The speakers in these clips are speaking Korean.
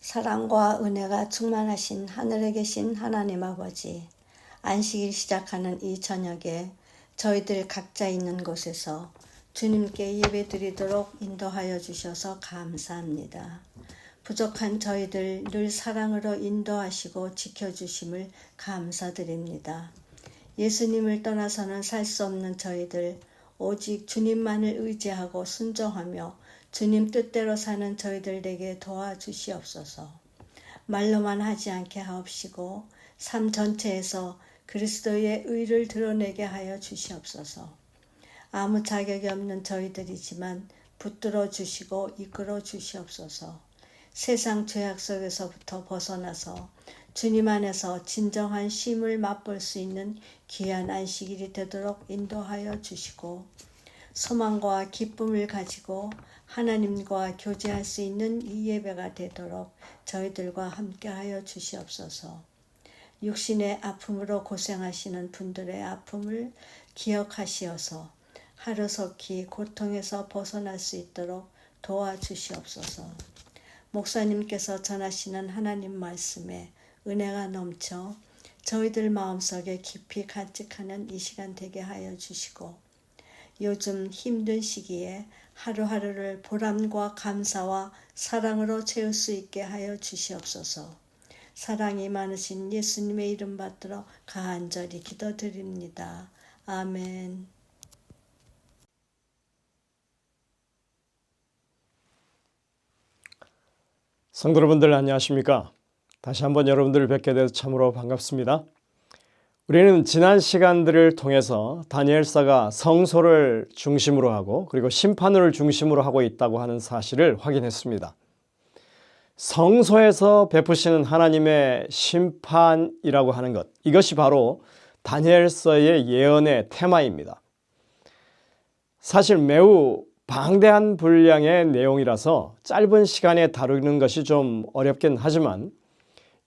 사랑과 은혜가 충만하신 하늘에 계신 하나님 아버지, 안식일 시작하는 이 저녁에 저희들 각자 있는 곳에서 주님께 예배드리도록 인도하여 주셔서 감사합니다. 부족한 저희들 늘 사랑으로 인도하시고 지켜주심을 감사드립니다. 예수님을 떠나서는 살 수 없는 저희들, 오직 주님만을 의지하고 순종하며 주님 뜻대로 사는 저희들에게 도와주시옵소서. 말로만 하지 않게 하옵시고 삶 전체에서 그리스도의 의를 드러내게 하여 주시옵소서. 아무 자격이 없는 저희들이지만 붙들어 주시고 이끌어 주시옵소서. 세상 죄악 속에서부터 벗어나서 주님 안에서 진정한 쉼을 맛볼 수 있는 귀한 안식일이 되도록 인도하여 주시고, 소망과 기쁨을 가지고 하나님과 교제할 수 있는 이 예배가 되도록 저희들과 함께하여 주시옵소서. 육신의 아픔으로 고생하시는 분들의 아픔을 기억하시어서 하루속히 고통에서 벗어날 수 있도록 도와주시옵소서. 목사님께서 전하시는 하나님 말씀에 은혜가 넘쳐 저희들 마음속에 깊이 간직하는 이 시간 되게 하여 주시고, 요즘 힘든 시기에 하루하루를 보람과 감사와 사랑으로 채울 수 있게 하여 주시옵소서. 사랑이 많으신 예수님의 이름 받들어 간절히 기도드립니다. 아멘. 성도 여러분들 안녕하십니까? 다시 한번 여러분들을 뵙게 돼서 참으로 반갑습니다. 우리는 지난 시간들을 통해서 다니엘서가 성소를 중심으로 하고 그리고 심판을 중심으로 하고 있다고 하는 사실을 확인했습니다. 성소에서 베푸시는 하나님의 심판이라고 하는 것, 이것이 바로 다니엘서의 예언의 테마입니다. 사실 매우 방대한 분량의 내용이라서 짧은 시간에 다루는 것이 좀 어렵긴 하지만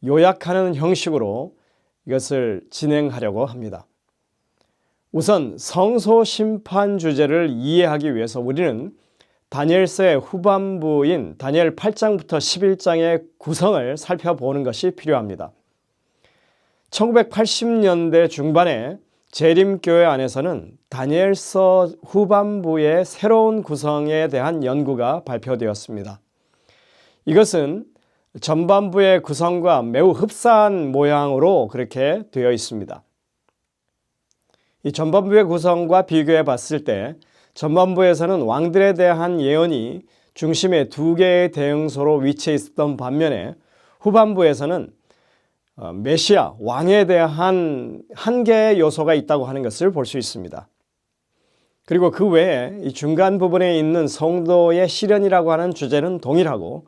요약하는 형식으로 이것을 진행하려고 합니다. 우선 성소 심판 주제를 이해하기 위해서 우리는 다니엘서의 후반부인 다니엘 8장부터 11장의 구성을 살펴보는 것이 필요합니다. 1980년대 중반에 재림교회 안에서는 다니엘서 후반부의 새로운 구성에 대한 연구가 발표되었습니다. 이것은 전반부의 구성과 매우 흡사한 모양으로 그렇게 되어 있습니다. 이 전반부의 구성과 비교해 봤을 때 전반부에서는 왕들에 대한 예언이 중심의 두 개의 대응소로 위치해 있었던 반면에 후반부에서는 메시아, 왕에 대한 한 개의 요소가 있다고 하는 것을 볼 수 있습니다. 그리고 그 외에 이 중간 부분에 있는 성도의 시련이라고 하는 주제는 동일하고,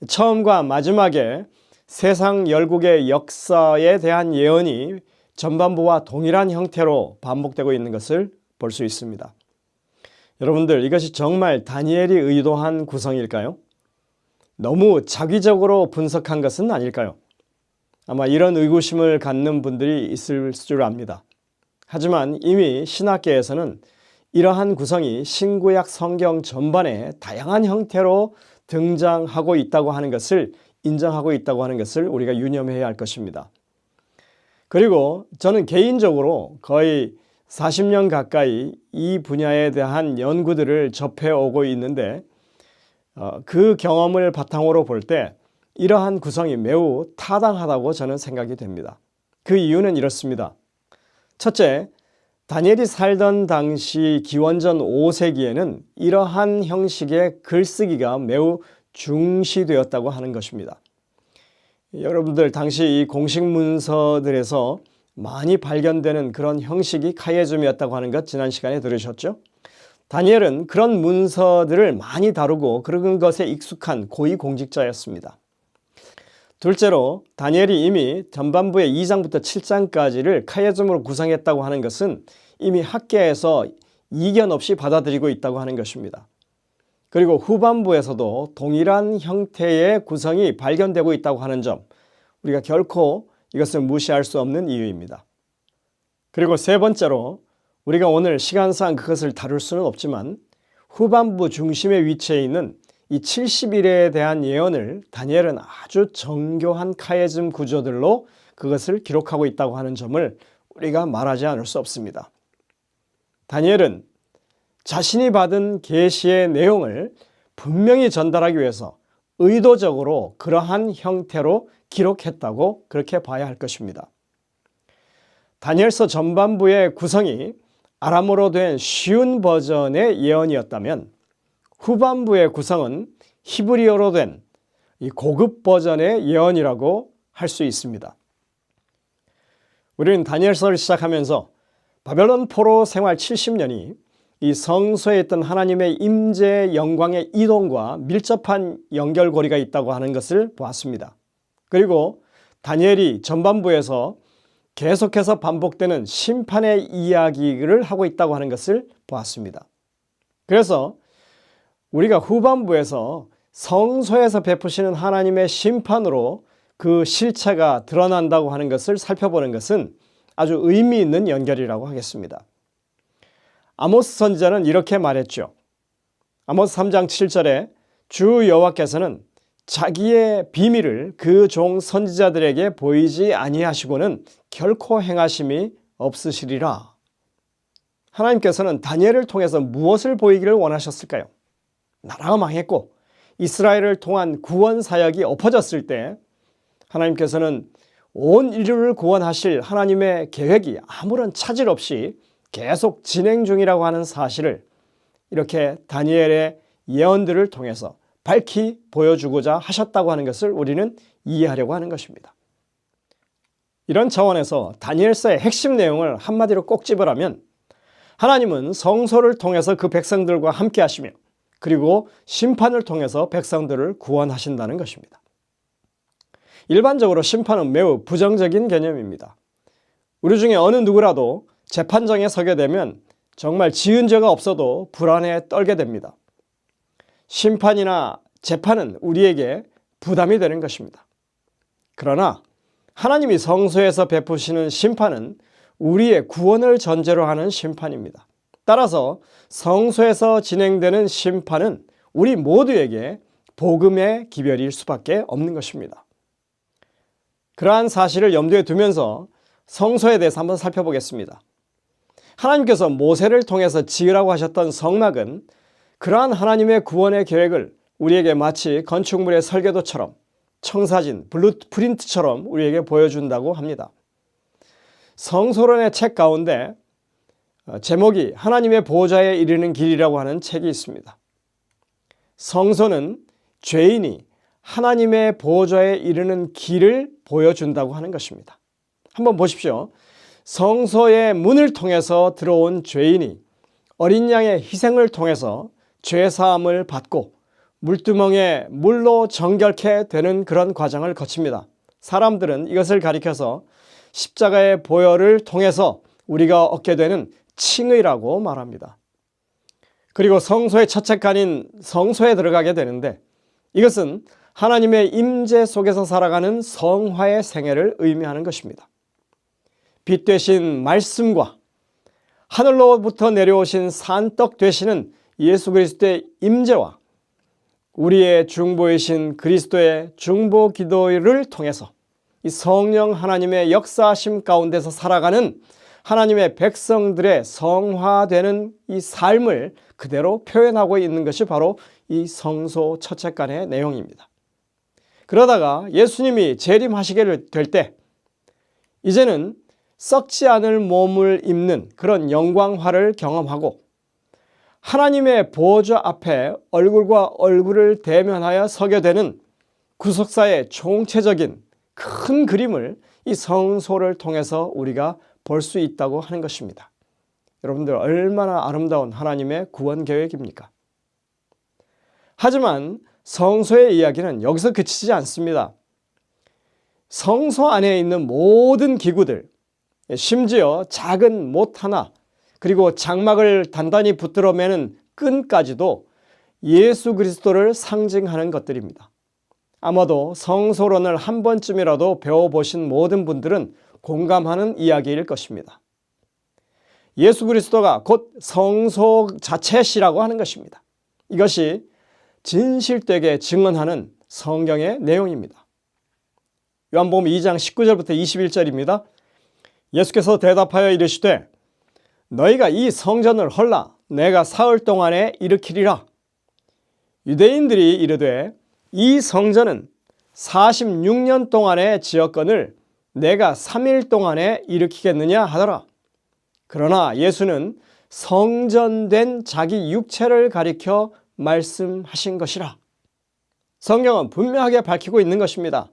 처음과 마지막에 세상 열국의 역사에 대한 예언이 전반부와 동일한 형태로 반복되고 있는 것을 볼 수 있습니다. 여러분들, 이것이 정말 다니엘이 의도한 구성일까요? 너무 자기적으로 분석한 것은 아닐까요? 아마 이런 의구심을 갖는 분들이 있을 줄 압니다. 하지만 이미 신학계에서는 이러한 구성이 신구약 성경 전반에 다양한 형태로 등장하고 있다고 하는 것을 인정하고 있다고 하는 것을 우리가 유념해야 할 것입니다. 그리고 저는 개인적으로 거의 40년 가까이 이 분야에 대한 연구들을 접해오고 있는데 그 경험을 바탕으로 볼 때 이러한 구성이 매우 타당하다고 저는 생각이 됩니다. 그 이유는 이렇습니다. 첫째, 다니엘이 살던 당시 기원전 5세기에는 이러한 형식의 글쓰기가 매우 중시되었다고 하는 것입니다. 여러분들 당시 이 공식 문서들에서 많이 발견되는 그런 형식이 카이에즘이었다고 하는 것 지난 시간에 들으셨죠? 다니엘은 그런 문서들을 많이 다루고 그런 것에 익숙한 고위공직자였습니다. 둘째로 다니엘이 이미 전반부의 2장부터 7장까지를 카이에즘으로 구성했다고 하는 것은 이미 학계에서 이견 없이 받아들이고 있다고 하는 것입니다. 그리고 후반부에서도 동일한 형태의 구성이 발견되고 있다고 하는 점, 우리가 결코 이것을 무시할 수 없는 이유입니다. 그리고 세 번째로 우리가 오늘 시간상 그것을 다룰 수는 없지만 후반부 중심에 위치해 있는 이 70일에 대한 예언을 다니엘은 아주 정교한 카이에즘 구조들로 그것을 기록하고 있다고 하는 점을 우리가 말하지 않을 수 없습니다. 다니엘은 자신이 받은 계시의 내용을 분명히 전달하기 위해서 의도적으로 그러한 형태로 기록했다고 그렇게 봐야 할 것입니다. 다니엘서 전반부의 구성이 아람어로 된 쉬운 버전의 예언이었다면 후반부의 구성은 히브리어로 된 이 고급 버전의 예언이라고 할 수 있습니다. 우리는 다니엘서를 시작하면서 바벨론 포로 생활 70년이 이 성소에 있던 하나님의 임재 영광의 이동과 밀접한 연결고리가 있다고 하는 것을 보았습니다. 그리고 다니엘이 전반부에서 계속해서 반복되는 심판의 이야기를 하고 있다고 하는 것을 보았습니다. 그래서 우리가 후반부에서 성소에서 베푸시는 하나님의 심판으로 그 실체가 드러난다고 하는 것을 살펴보는 것은 아주 의미 있는 연결이라고 하겠습니다. 아모스 선지자는 이렇게 말했죠. 아모스 3장 7절에 주 여호와께서는 자기의 비밀을 그 종 선지자들에게 보이지 아니하시고는 결코 행하심이 없으시리라. 하나님께서는 다니엘을 통해서 무엇을 보이기를 원하셨을까요? 나라가 망했고 이스라엘을 통한 구원 사역이 엎어졌을 때 하나님께서는 온 인류를 구원하실 하나님의 계획이 아무런 차질 없이 계속 진행 중이라고 하는 사실을 이렇게 다니엘의 예언들을 통해서 밝히 보여주고자 하셨다고 하는 것을 우리는 이해하려고 하는 것입니다. 이런 차원에서 다니엘서의 핵심 내용을 한마디로 꼭 집으라면 하나님은 성소를 통해서 그 백성들과 함께 하시며 그리고 심판을 통해서 백성들을 구원하신다는 것입니다. 일반적으로 심판은 매우 부정적인 개념입니다. 우리 중에 어느 누구라도 재판정에 서게 되면 정말 지은 죄가 없어도 불안에 떨게 됩니다. 심판이나 재판은 우리에게 부담이 되는 것입니다. 그러나 하나님이 성소에서 베푸시는 심판은 우리의 구원을 전제로 하는 심판입니다. 따라서 성소에서 진행되는 심판은 우리 모두에게 복음의 기별일 수밖에 없는 것입니다. 그러한 사실을 염두에 두면서 성소에 대해서 한번 살펴보겠습니다. 하나님께서 모세를 통해서 지으라고 하셨던 성막은 그러한 하나님의 구원의 계획을 우리에게 마치 건축물의 설계도처럼 청사진, 블루프린트처럼 우리에게 보여준다고 합니다. 성소론의 책 가운데 제목이 하나님의 보호자에 이르는 길이라고 하는 책이 있습니다. 성소는 죄인이 하나님의 보호자에 이르는 길을 보여준다고 하는 것입니다. 한번 보십시오. 성소의 문을 통해서 들어온 죄인이 어린 양의 희생을 통해서 죄사함을 받고 물두멍에 물로 정결케 되는 그런 과정을 거칩니다. 사람들은 이것을 가리켜서 십자가의 보혈을 통해서 우리가 얻게 되는 칭의라고 말합니다. 그리고 성소의 첫 책간인 성소에 들어가게 되는데 이것은 하나님의 임재 속에서 살아가는 성화의 생애를 의미하는 것입니다. 빛 되신 말씀과 하늘로부터 내려오신 산떡 되시는 예수 그리스도의 임재와 우리의 중보이신 그리스도의 중보 기도를 통해서 이 성령 하나님의 역사하심 가운데서 살아가는 하나님의 백성들의 성화되는 이 삶을 그대로 표현하고 있는 것이 바로 이 성소 첫째간의 내용입니다. 그러다가 예수님이 재림하시게 될 때 이제는 썩지 않을 몸을 입는 그런 영광화를 경험하고 하나님의 보좌 앞에 얼굴과 얼굴을 대면하여 서게 되는 구속사의 총체적인 큰 그림을 이 성소를 통해서 우리가 볼 수 있다고 하는 것입니다. 여러분들 얼마나 아름다운 하나님의 구원 계획입니까? 하지만 성소의 이야기는 여기서 그치지 않습니다. 성소 안에 있는 모든 기구들, 심지어 작은 못 하나, 그리고 장막을 단단히 붙들어 매는 끈까지도 예수 그리스도를 상징하는 것들입니다. 아마도 성소론을 한 번쯤이라도 배워보신 모든 분들은 공감하는 이야기일 것입니다. 예수 그리스도가 곧 성소 자체시라고 하는 것입니다. 이것이 진실되게 증언하는 성경의 내용입니다. 요한복음 2장 19절부터 21절입니다. 예수께서 대답하여 이르시되 너희가 이 성전을 헐라 내가 사흘 동안에 일으키리라. 유대인들이 이르되 이 성전은 46년 동안에 지었거늘 내가 3일 동안에 일으키겠느냐 하더라. 그러나 예수는 성전된 자기 육체를 가리켜 말씀하신 것이라. 성경은 분명하게 밝히고 있는 것입니다.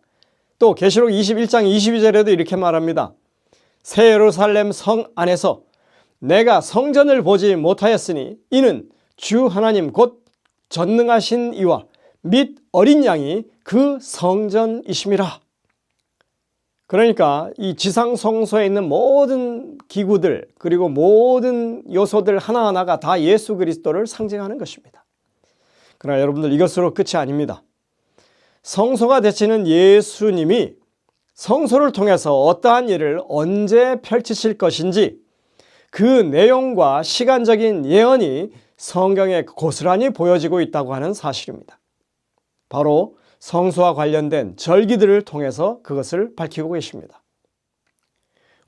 또 계시록 21장 22절에도 이렇게 말합니다. 새 예루살렘 성 안에서 내가 성전을 보지 못하였으니 이는 주 하나님 곧 전능하신 이와 및 어린 양이 그 성전이심이라. 그러니까 이 지상 성소에 있는 모든 기구들 그리고 모든 요소들 하나하나가 다 예수 그리스도를 상징하는 것입니다. 그러나 여러분들 이것으로 끝이 아닙니다. 성소가 되시는 예수님이 성소를 통해서 어떠한 일을 언제 펼치실 것인지 그 내용과 시간적인 예언이 성경에 고스란히 보여지고 있다고 하는 사실입니다. 바로 성소와 관련된 절기들을 통해서 그것을 밝히고 계십니다.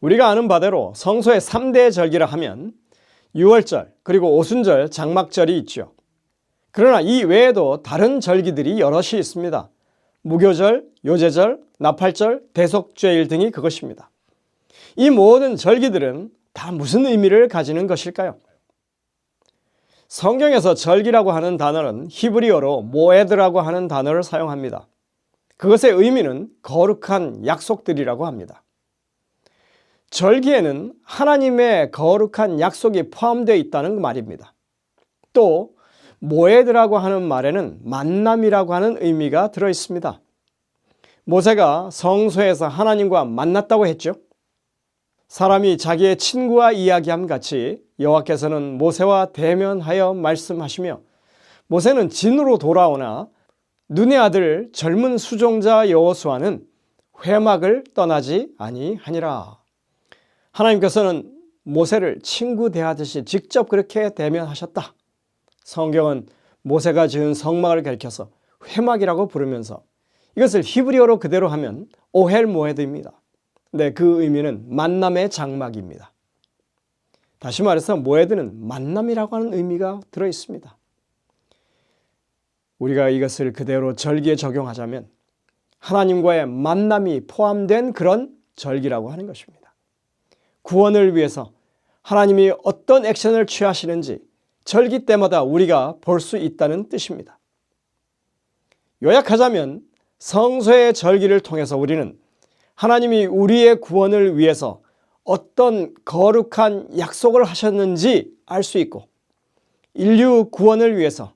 우리가 아는 바대로 성소의 3대 절기라 하면 유월절 그리고 오순절 장막절이 있죠. 그러나 이 외에도 다른 절기들이 여럿이 있습니다. 무교절, 요제절, 나팔절, 대속죄일 등이 그것입니다. 이 모든 절기들은 다 무슨 의미를 가지는 것일까요? 성경에서 절기라고 하는 단어는 히브리어로 모에드라고 하는 단어를 사용합니다. 그것의 의미는 거룩한 약속들이라고 합니다. 절기에는 하나님의 거룩한 약속이 포함되어 있다는 말입니다. 또 모에드라고 하는 말에는 만남이라고 하는 의미가 들어 있습니다. 모세가 성소에서 하나님과 만났다고 했죠. 사람이 자기의 친구와 이야기함 같이 여호와께서는 모세와 대면하여 말씀하시며 모세는 진으로 돌아오나 눈의 아들 젊은 수종자 여호수아는 회막을 떠나지 아니하니라. 하나님께서는 모세를 친구 대하듯이 직접 그렇게 대면하셨다. 성경은 모세가 지은 성막을 가리켜서 회막이라고 부르면서 이것을 히브리어로 그대로 하면 오헬 모에드입니다. 네, 그 의미는 만남의 장막입니다. 다시 말해서 모에드는 만남이라고 하는 의미가 들어 있습니다. 우리가 이것을 그대로 절기에 적용하자면 하나님과의 만남이 포함된 그런 절기라고 하는 것입니다. 구원을 위해서 하나님이 어떤 액션을 취하시는지 절기 때마다 우리가 볼 수 있다는 뜻입니다. 요약하자면 성소의 절기를 통해서 우리는 하나님이 우리의 구원을 위해서 어떤 거룩한 약속을 하셨는지 알 수 있고 인류 구원을 위해서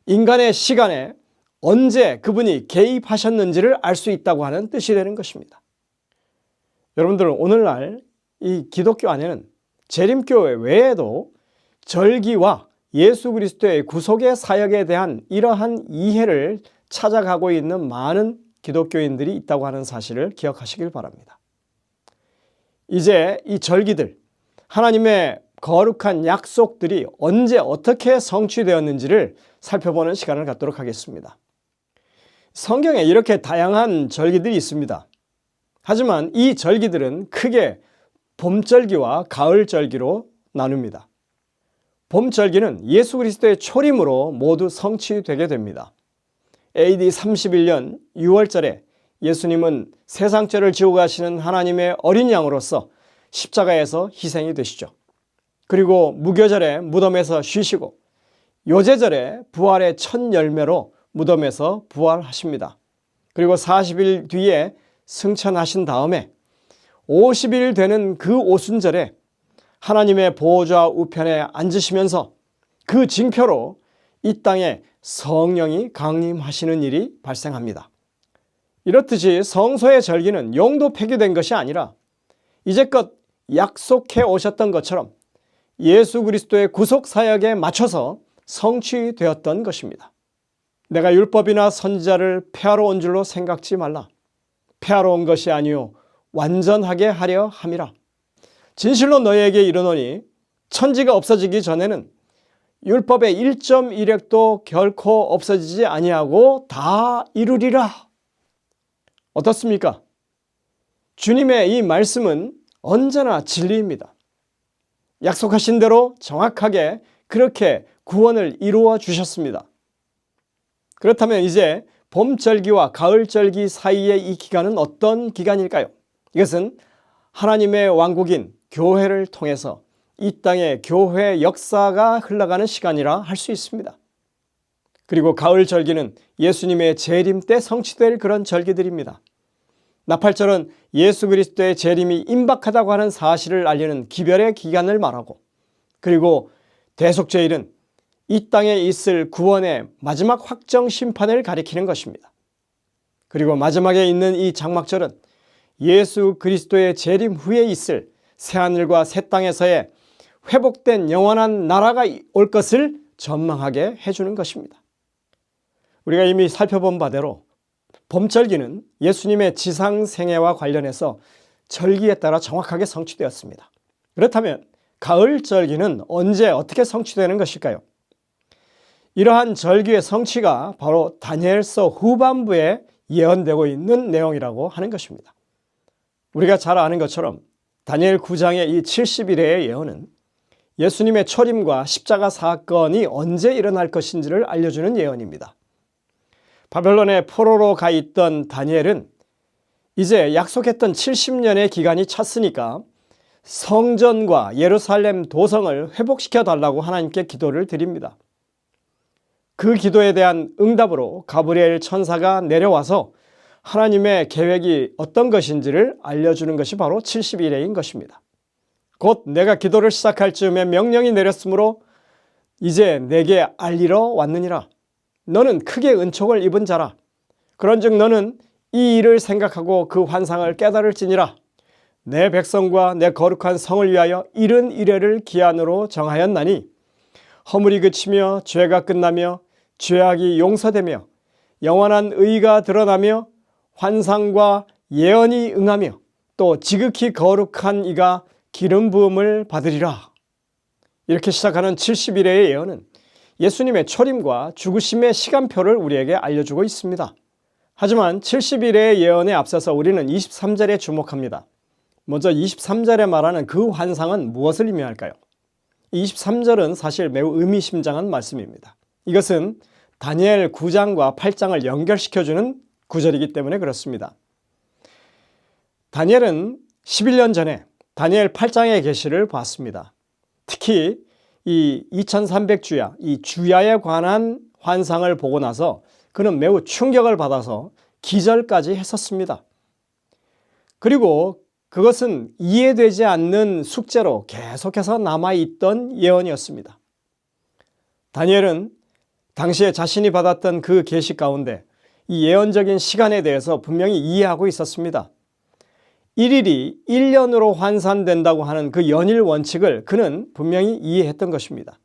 인간의 시간에 언제 그분이 개입하셨는지를 알 수 있다고 하는 뜻이 되는 것입니다. 여러분들은 오늘날 이 기독교 안에는 재림교회 외에도 절기와 예수 그리스도의 구속의 사역에 대한 이러한 이해를 찾아가고 있는 많은 기독교인들이 있다고 하는 사실을 기억하시길 바랍니다. 이제 이 절기들, 하나님의 거룩한 약속들이 언제 어떻게 성취되었는지를 살펴보는 시간을 갖도록 하겠습니다. 성경에 이렇게 다양한 절기들이 있습니다. 하지만 이 절기들은 크게 봄절기와 가을절기로 나눕니다. 봄절기는 예수 그리스도의 초림으로 모두 성취되게 됩니다. AD 31년 6월절에 예수님은 세상 죄를 지고 가시는 하나님의 어린 양으로서 십자가에서 희생이 되시죠. 그리고 무교절에 무덤에서 쉬시고 요제절에 부활의 첫 열매로 무덤에서 부활하십니다. 그리고 40일 뒤에 승천하신 다음에 50일 되는 그 오순절에 하나님의 보호자 우편에 앉으시면서 그 징표로 이 땅에 성령이 강림하시는 일이 발생합니다. 이렇듯이 성소의 절기는 용도 폐기된 것이 아니라 이제껏 약속해 오셨던 것처럼 예수 그리스도의 구속 사역에 맞춰서 성취되었던 것입니다. 내가 율법이나 선지자를 폐하러 온 줄로 생각지 말라. 폐하러 온 것이 아니요 완전하게 하려 함이라. 진실로 너희에게 이르노니 천지가 없어지기 전에는 율법의 1.1획도 결코 없어지지 아니하고 다 이루리라. 어떻습니까? 주님의 이 말씀은 언제나 진리입니다. 약속하신 대로 정확하게 그렇게 구원을 이루어 주셨습니다. 그렇다면 이제 봄절기와 가을절기 사이의 이 기간은 어떤 기간일까요? 이것은 하나님의 왕국인 교회를 통해서 이 땅에 교회 역사가 흘러가는 시간이라 할 수 있습니다. 그리고 가을절기는 예수님의 재림 때 성취될 그런 절기들입니다. 나팔절은 예수 그리스도의 재림이 임박하다고 하는 사실을 알리는 기별의 기간을 말하고, 그리고 대속죄일은 이 땅에 있을 구원의 마지막 확정 심판을 가리키는 것입니다. 그리고 마지막에 있는 이 장막절은 예수 그리스도의 재림 후에 있을 새하늘과 새 땅에서의 회복된 영원한 나라가 올 것을 전망하게 해주는 것입니다. 우리가 이미 살펴본 바대로 봄절기는 예수님의 지상생애와 관련해서 절기에 따라 정확하게 성취되었습니다. 그렇다면 가을절기는 언제 어떻게 성취되는 것일까요? 이러한 절기의 성취가 바로 다니엘서 후반부에 예언되고 있는 내용이라고 하는 것입니다. 우리가 잘 아는 것처럼 다니엘 9장의 이 70일의 예언은 예수님의 초림과 십자가 사건이 언제 일어날 것인지를 알려주는 예언입니다. 바벨론의 포로로 가 있던 다니엘은 이제 약속했던 70년의 기간이 찼으니까 성전과 예루살렘 도성을 회복시켜 달라고 하나님께 기도를 드립니다. 그 기도에 대한 응답으로 가브리엘 천사가 내려와서 하나님의 계획이 어떤 것인지를 알려주는 것이 바로 70일인 것입니다. 곧 내가 기도를 시작할 즈음에 명령이 내렸으므로 이제 내게 알리러 왔느니라. 너는 크게 은총을 입은 자라. 그런즉 너는 이 일을 생각하고 그 환상을 깨달을지니라. 내 백성과 내 거룩한 성을 위하여 이른 이래를 기한으로 정하였나니 허물이 그치며 죄가 끝나며 죄악이 용서되며 영원한 의가 드러나며 환상과 예언이 응하며 또 지극히 거룩한 이가 기름 부음을 받으리라. 이렇게 시작하는 70일의 예언은 예수님의 초림과 죽으심의 시간표를 우리에게 알려주고 있습니다. 하지만 70일의 예언에 앞서서 우리는 23절에 주목합니다. 먼저 23절에 말하는 그 환상은 무엇을 의미할까요? 23절은 사실 매우 의미심장한 말씀입니다. 이것은 다니엘 9장과 8장을 연결시켜주는 구절이기 때문에 그렇습니다. 다니엘은 11년 전에 다니엘 8장의 계시를 봤습니다. 특히 이 2300주야, 이 주야에 관한 환상을 보고 나서 그는 매우 충격을 받아서 기절까지 했었습니다. 그리고 그것은 이해되지 않는 숙제로 계속해서 남아있던 예언이었습니다. 다니엘은 당시에 자신이 받았던 그 계시 가운데 이 예언적인 시간에 대해서 분명히 이해하고 있었습니다. 1일이 1년으로 환산된다고 하는 그 연일 원칙을 그는 분명히 이해했던 것입니다.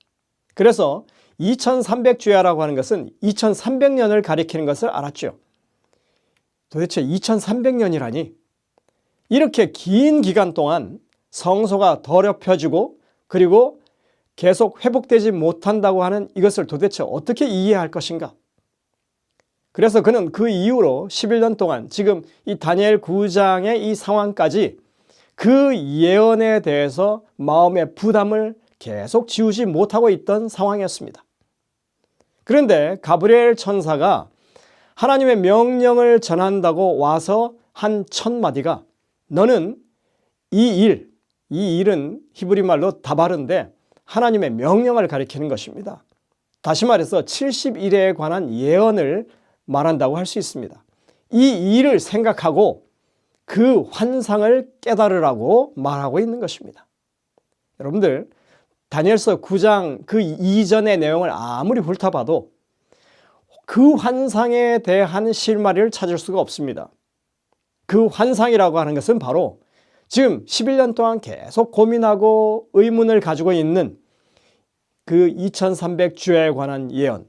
그래서 2300주야라고 하는 것은 2300년을 가리키는 것을 알았죠. 도대체 2300년이라니? 이렇게 긴 기간 동안 성소가 더럽혀지고 그리고 계속 회복되지 못한다고 하는 이것을 도대체 어떻게 이해할 것인가? 그래서 그는 그 이후로 11년 동안 지금 이 다니엘 9장의 이 상황까지 그 예언에 대해서 마음의 부담을 계속 지우지 못하고 있던 상황이었습니다. 그런데 가브리엘 천사가 하나님의 명령을 전한다고 와서 한 첫 마디가 너는 이 일은 히브리 말로 다바르인데 하나님의 명령을 가리키는 것입니다. 다시 말해서 70일에 관한 예언을 말한다고 할 수 있습니다. 이 일을 생각하고 그 환상을 깨달으라고 말하고 있는 것입니다. 여러분들 다니엘서 9장 그 이전의 내용을 아무리 훑어봐도 그 환상에 대한 실마리를 찾을 수가 없습니다. 그 환상이라고 하는 것은 바로 지금 11년 동안 계속 고민하고 의문을 가지고 있는 그 2300주에 관한 예언,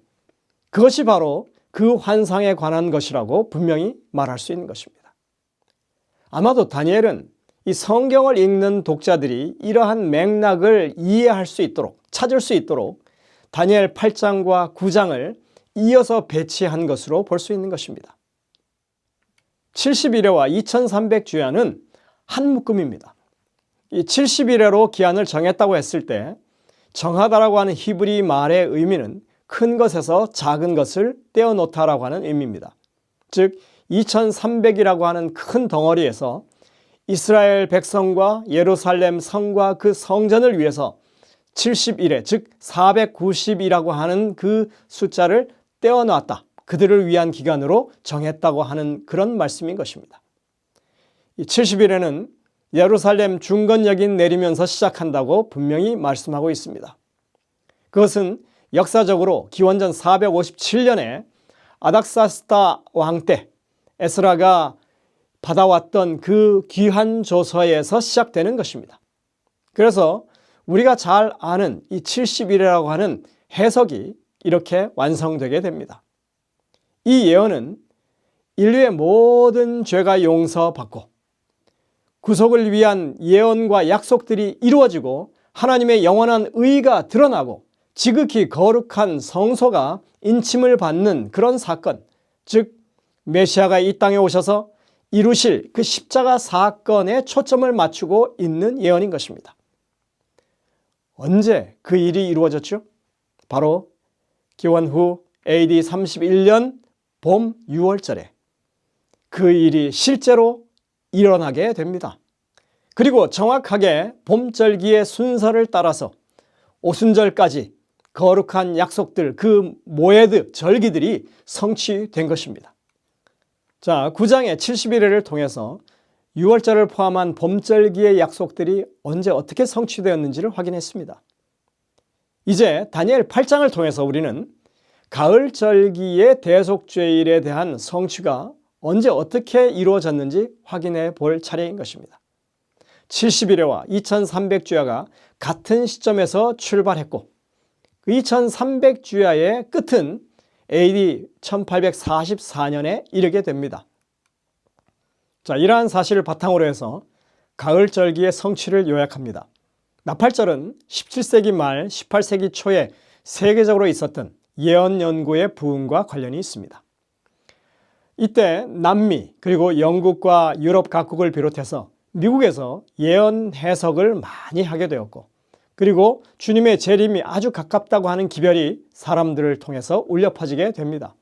그것이 바로 그 환상에 관한 것이라고 분명히 말할 수 있는 것입니다. 아마도 다니엘은 이 성경을 읽는 독자들이 이러한 맥락을 이해할 수 있도록, 찾을 수 있도록 다니엘 8장과 9장을 이어서 배치한 것으로 볼 수 있는 것입니다. 70일회와 2300주야는 한 묶음입니다. 이 70일회로 기한을 정했다고 했을 때 정하다라고 하는 히브리 말의 의미는 큰 것에서 작은 것을 떼어놓다라고 하는 의미입니다. 즉 2300이라고 하는 큰 덩어리에서 이스라엘 백성과 예루살렘 성과 그 성전을 위해서 70일에 즉 490이라고 하는 그 숫자를 떼어놨다. 그들을 위한 기간으로 정했다고 하는 그런 말씀인 것입니다. 이 70일에는 예루살렘 중건역이 내리면서 시작한다고 분명히 말씀하고 있습니다. 그것은 역사적으로 기원전 457년에 아닥사스다 왕 때 에스라가 받아왔던 그 귀한 조서에서 시작되는 것입니다. 그래서 우리가 잘 아는 이 70일이라고 하는 해석이 이렇게 완성되게 됩니다. 이 예언은 인류의 모든 죄가 용서받고 구속을 위한 예언과 약속들이 이루어지고 하나님의 영원한 의가 드러나고 지극히 거룩한 성소가 인침을 받는 그런 사건, 즉 메시아가 이 땅에 오셔서 이루실 그 십자가 사건에 초점을 맞추고 있는 예언인 것입니다. 언제 그 일이 이루어졌죠? 바로 기원 후 AD 31년 봄 6월절에 그 일이 실제로 일어나게 됩니다. 그리고 정확하게 봄절기의 순서를 따라서 오순절까지 거룩한 약속들, 그 모에드, 절기들이 성취된 것입니다. 자, 9장의 70일을 통해서 6월절을 포함한 봄절기의 약속들이 언제 어떻게 성취되었는지를 확인했습니다. 이제 다니엘 8장을 통해서 우리는 가을절기의 대속죄일에 대한 성취가 언제 어떻게 이루어졌는지 확인해 볼 차례인 것입니다. 70일회와 2300주야가 같은 시점에서 출발했고 그 2300주야의 끝은 AD 1844년에 이르게 됩니다. 자, 이러한 사실을 바탕으로 해서 가을절기의 성취를 요약합니다. 나팔절은 17세기 말 18세기 초에 세계적으로 있었던 예언 연구의 부흥과 관련이 있습니다. 이때 남미 그리고 영국과 유럽 각국을 비롯해서 미국에서 예언 해석을 많이 하게 되었고 그리고 주님의 재림이 아주 가깝다고 하는 기별이 사람들을 통해서 울려 퍼지게 됩니다.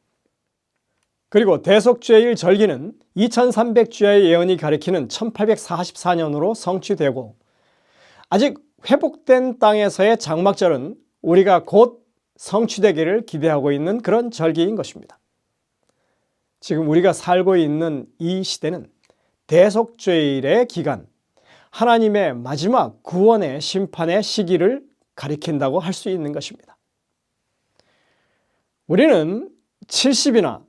그리고 대속죄일 절기는 2300주야의 예언이 가리키는 1844년으로 성취되고 아직 회복된 땅에서의 장막절은 우리가 곧 성취되기를 기대하고 있는 그런 절기인 것입니다. 지금 우리가 살고 있는 이 시대는 대속죄일의 기간, 하나님의 마지막 구원의 심판의 시기를 가리킨다고 할 수 있는 것입니다. 우리는 70이나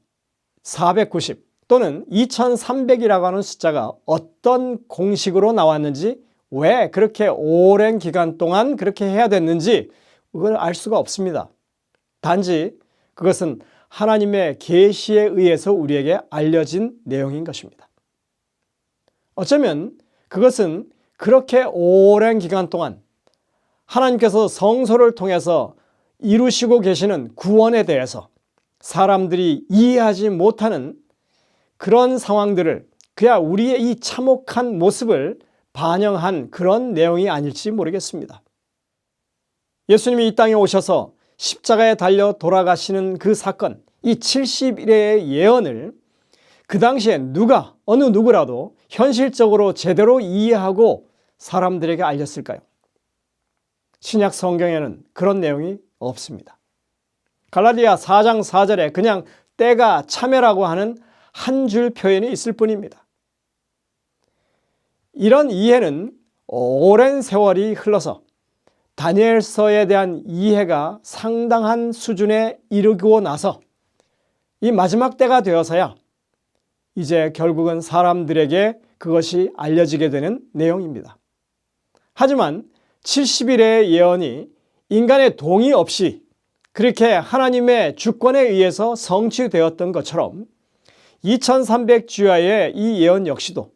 490 또는 2300이라고 하는 숫자가 어떤 공식으로 나왔는지 왜 그렇게 오랜 기간 동안 그렇게 해야 됐는지 그걸 알 수가 없습니다. 단지 그것은 하나님의 계시에 의해서 우리에게 알려진 내용인 것입니다. 어쩌면 그것은 그렇게 오랜 기간 동안 하나님께서 성소를 통해서 이루시고 계시는 구원에 대해서 사람들이 이해하지 못하는 그런 상황들을, 그야 우리의 이 참혹한 모습을 반영한 그런 내용이 아닐지 모르겠습니다. 예수님이 이 땅에 오셔서 십자가에 달려 돌아가시는 그 사건, 이 70일의 예언을 그 당시에 어느 누구라도 현실적으로 제대로 이해하고 사람들에게 알렸을까요? 신약 성경에는 그런 내용이 없습니다. 갈라디아 4장 4절에 그냥 때가 참회라고 하는 한 줄 표현이 있을 뿐입니다. 이런 이해는 오랜 세월이 흘러서 다니엘서에 대한 이해가 상당한 수준에 이르고 나서 이 마지막 때가 되어서야 이제 결국은 사람들에게 그것이 알려지게 되는 내용입니다. 하지만 70일의 예언이 인간의 동의 없이 그렇게 하나님의 주권에 의해서 성취되었던 것처럼 2300주야의 이 예언 역시도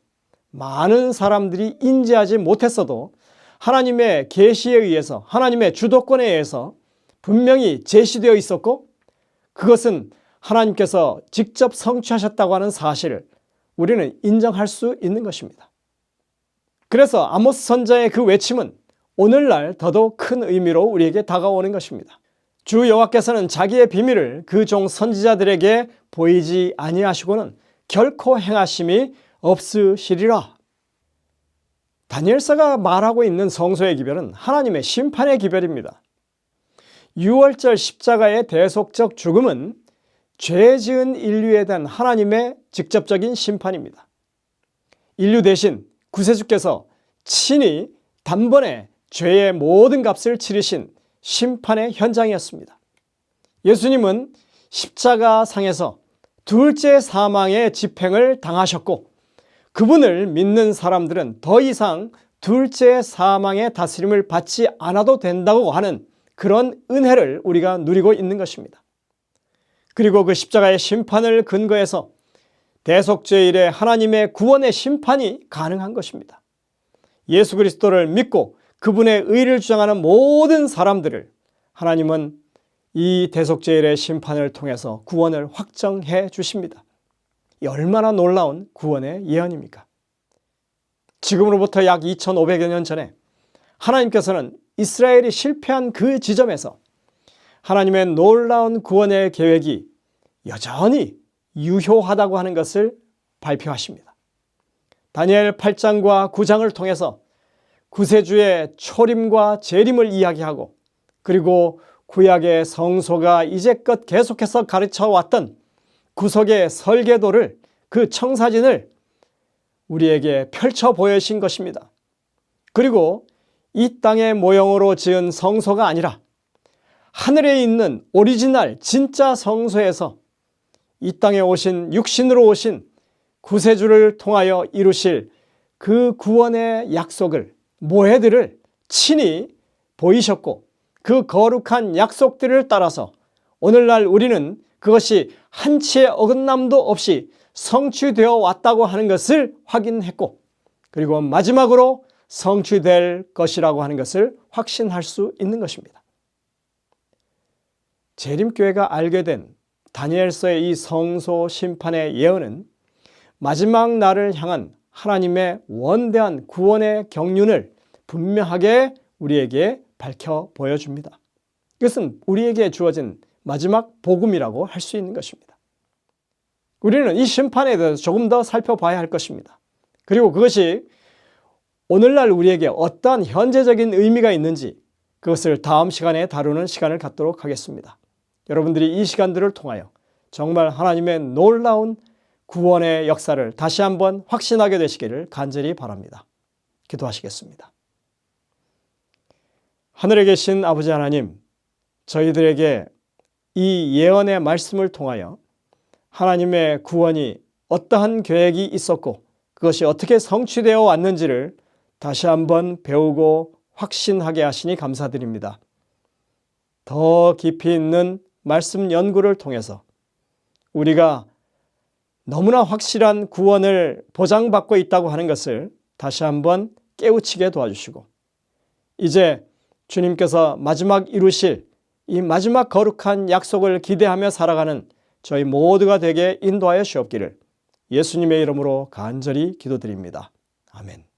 많은 사람들이 인지하지 못했어도 하나님의 계시에 의해서, 하나님의 주도권에 의해서 분명히 제시되어 있었고, 그것은 하나님께서 직접 성취하셨다고 하는 사실을 우리는 인정할 수 있는 것입니다. 그래서 아모스 선자의 그 외침은 오늘날 더더욱 큰 의미로 우리에게 다가오는 것입니다. 주 여호와께서는 자기의 비밀을 그 종 선지자들에게 보이지 아니하시고는 결코 행하심이 없으시리라. 다니엘서가 말하고 있는 성소의 기별은 하나님의 심판의 기별입니다. 유월절 십자가의 대속적 죽음은 죄 지은 인류에 대한 하나님의 직접적인 심판입니다. 인류 대신 구세주께서 친히 단번에 죄의 모든 값을 치르신 심판의 현장이었습니다. 예수님은 십자가 상에서 둘째 사망의 집행을 당하셨고, 그분을 믿는 사람들은 더 이상 둘째 사망의 다스림을 받지 않아도 된다고 하는 그런 은혜를 우리가 누리고 있는 것입니다. 그리고 그 십자가의 심판을 근거해서 대속죄일에 하나님의 구원의 심판이 가능한 것입니다. 예수 그리스도를 믿고 그분의 의를 주장하는 모든 사람들을 하나님은 이 대속죄일의 심판을 통해서 구원을 확정해 주십니다. 이 얼마나 놀라운 구원의 예언입니까? 지금으로부터 약 2500여 년 전에 하나님께서는 이스라엘이 실패한 그 지점에서 하나님의 놀라운 구원의 계획이 여전히 유효하다고 하는 것을 발표하십니다. 다니엘 8장과 9장을 통해서 구세주의 초림과 재림을 이야기하고, 그리고 구약의 성소가 이제껏 계속해서 가르쳐왔던 구속의 설계도를, 그 청사진을 우리에게 펼쳐 보여주신 것입니다. 그리고 이 땅의 모형으로 지은 성소가 아니라 하늘에 있는 오리지널 진짜 성소에서 이 땅에 오신, 육신으로 오신 구세주를 통하여 이루실 그 구원의 약속을, 모해들을 친히 보이셨고, 그 거룩한 약속들을 따라서 오늘날 우리는 그것이 한치의 어긋남도 없이 성취되어 왔다고 하는 것을 확인했고, 그리고 마지막으로 성취될 것이라고 하는 것을 확신할 수 있는 것입니다. 재림교회가 알게 된 다니엘서의 이 성소 심판의 예언은 마지막 날을 향한 하나님의 원대한 구원의 경륜을 분명하게 우리에게 밝혀 보여줍니다. 이것은 우리에게 주어진 마지막 복음이라고 할 수 있는 것입니다. 우리는 이 심판에 대해서 조금 더 살펴봐야 할 것입니다. 그리고 그것이 오늘날 우리에게 어떠한 현재적인 의미가 있는지, 그것을 다음 시간에 다루는 시간을 갖도록 하겠습니다. 여러분들이 이 시간들을 통하여 정말 하나님의 놀라운 구원의 역사를 다시 한번 확신하게 되시기를 간절히 바랍니다. 기도하시겠습니다. 하늘에 계신 아버지 하나님, 저희들에게 이 예언의 말씀을 통하여 하나님의 구원이 어떠한 계획이 있었고 그것이 어떻게 성취되어 왔는지를 다시 한번 배우고 확신하게 하시니 감사드립니다. 더 깊이 있는 말씀 연구를 통해서 우리가 너무나 확실한 구원을 보장받고 있다고 하는 것을 다시 한번 깨우치게 도와주시고, 이제 주님께서 마지막 이루실 이 마지막 거룩한 약속을 기대하며 살아가는 저희 모두가 되게 인도하여 주옵기를 예수님의 이름으로 간절히 기도드립니다. 아멘.